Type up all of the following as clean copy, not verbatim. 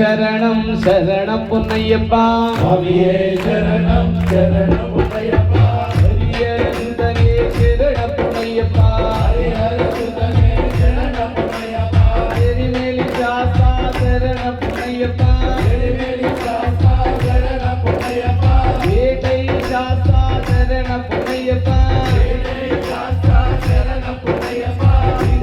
சரணம் சரணம் பொன்னையப்பா சுவாமியே சரணம் சரணம் பொன்னையப்பா ஹரியசுதனே சரணம் பொன்னையப்பா ஹரிஹரசுதனே சரணம் பொன்னையப்பா எரிமேலி சாஸ்தா சரணம் பொன்னையப்பா எரிமேலி சாஸ்தா சரணம் பொன்னையப்பா ஏகை சாஸ்தா சரணம் பொன்னையப்பா ஏகை சாஸ்தா சரணம் பொன்னையப்பா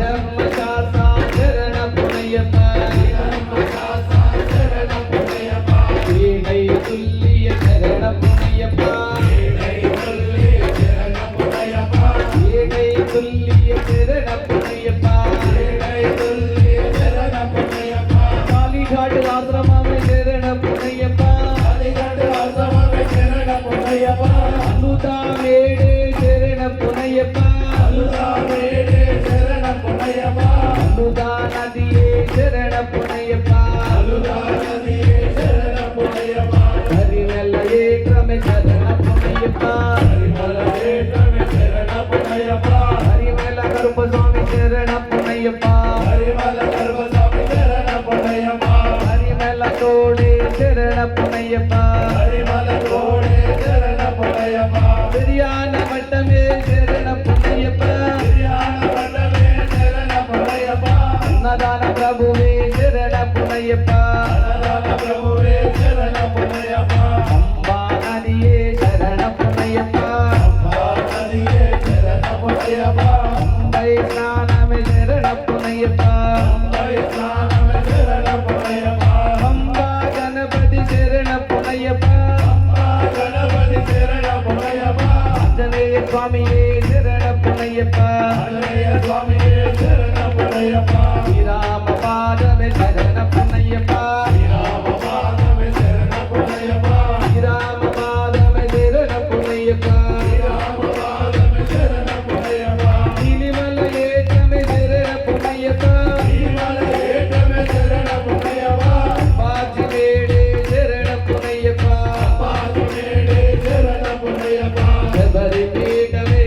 தர்ம சாஸ்தா சரணம் பொன்னையப்பா தர்ம சாஸ்தா சரணம் பொன்னையப்பா ஏகை துல்லிய சரணம் பொன்னையப்பா ஏகை துல்லிய சரணம் பொன்னையப்பா ஏகை துல்லிய சரணம் பொன்னையப்பா ஏகை துல்லிய சரணம் பொன்னையப்பா காளிகாடு ஆசிரமாவை சரணம் பொன்னையப்பா காளிகாடு ஆசிரமாவை சரணம் பொன்னையப்பா அனுதாமேடு சரணம் பொன்னையப்பா அனுதாமேடே சரணம் பொன்னையப்பா அனுதா நதியே சரணம் பொன்னையப்பா அனுதானதியே சரணம் பொன்னையப்பா ஹரிநல்ல ஏற்றமே சரணம் பொன்னையப்பா ஹரிமலவேட்டமே சரணம் பொன்னையப்பா ஹரிமல கருப்பசாமி சரணம் பொன்னையப்பா ஹரிமல கர்மசாமி சரணம் பொன்னையப்பா ஹரிமல தோடே சரணம் பொன்னையப்பா ஹரிமல கோடே சரணம் பொன்னையப்பா பெரியான மட்டமே சரணம் பொன்னையப்பா தியான வண்டமே சரணம் பொன்னையப்பா அன்னதான பிரபுவே சரணம் பொன்னையப்பா அன்னதான பிரபுவே சரணம் பொன்னையப்பா அம்பா நதியே சரணம் பொன்னையப்பா அம்பா நதியே சரணம் பொன்னையப்பா அம்பை ஸ்நானமே சரணம் பொன்னையப்பா அம்பை ஸ்நானமே சரணம் பொன்னையப்பா அம்பா கணபதி சரணம் பொன்னையப்பா அம்பா கணபதி சரணம் பொன்னையப்பா ஆஞ்சநேய சுவாமியே சரணம் பொன்னையப்பா ஆஞ்சநேய சுவாமியே சரணம் பொன்னையப்பா ஸ்ரீராம பாதமே சரணம் பொன்னையப்பா ராமபாதமே சரணம் பொன்னையப்பா ஸ்ரீராம பாதமே சரணம் பொன்னையப்பா ராமபாதமே சரணம் பொன்னையப்பா இனிமல ஏற்றமே சரணம் பொன்னையப்பா திருமல ஏற்றமே சரணம் பொன்னையப்பா பாஜிமேடே சரணம் பொன்னையப்பா பாதுமேடே சரணம் பொன்னையப்பா சபரி பீடமே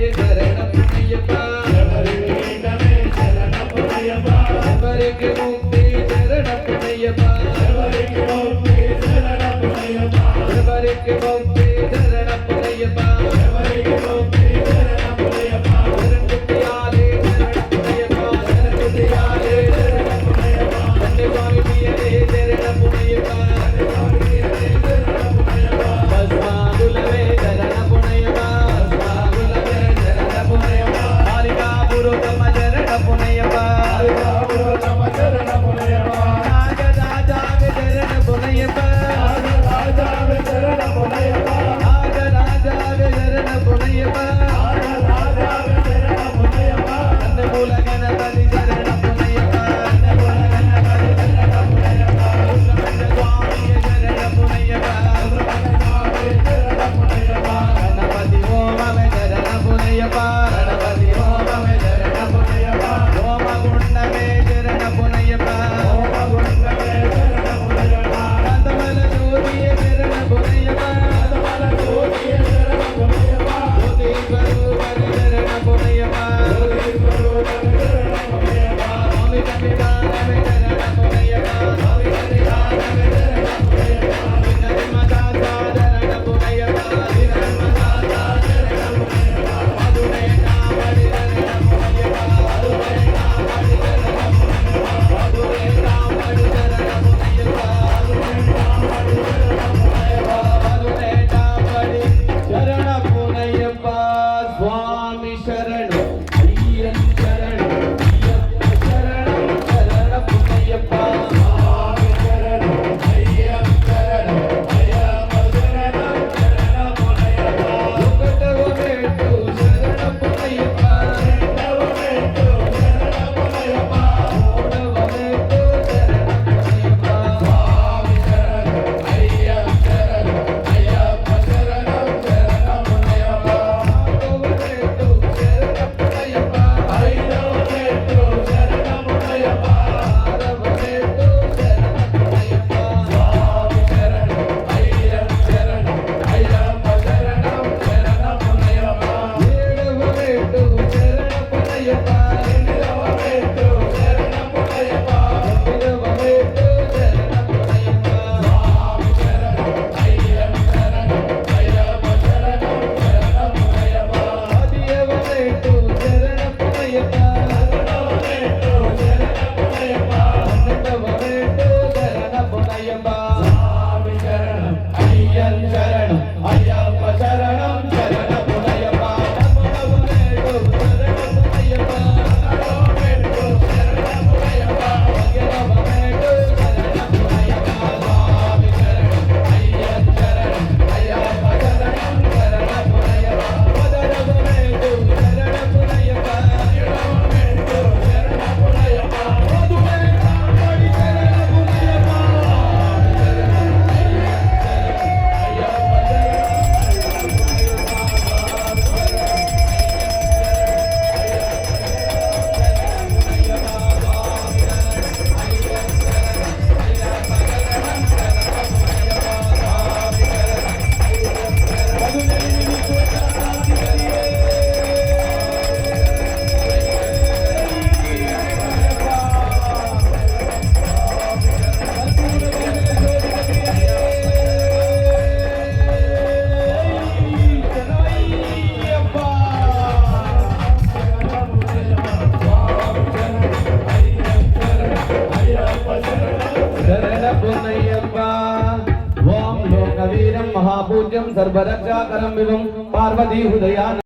सर्वरक्षाकरं विभुं पार्वती हृदया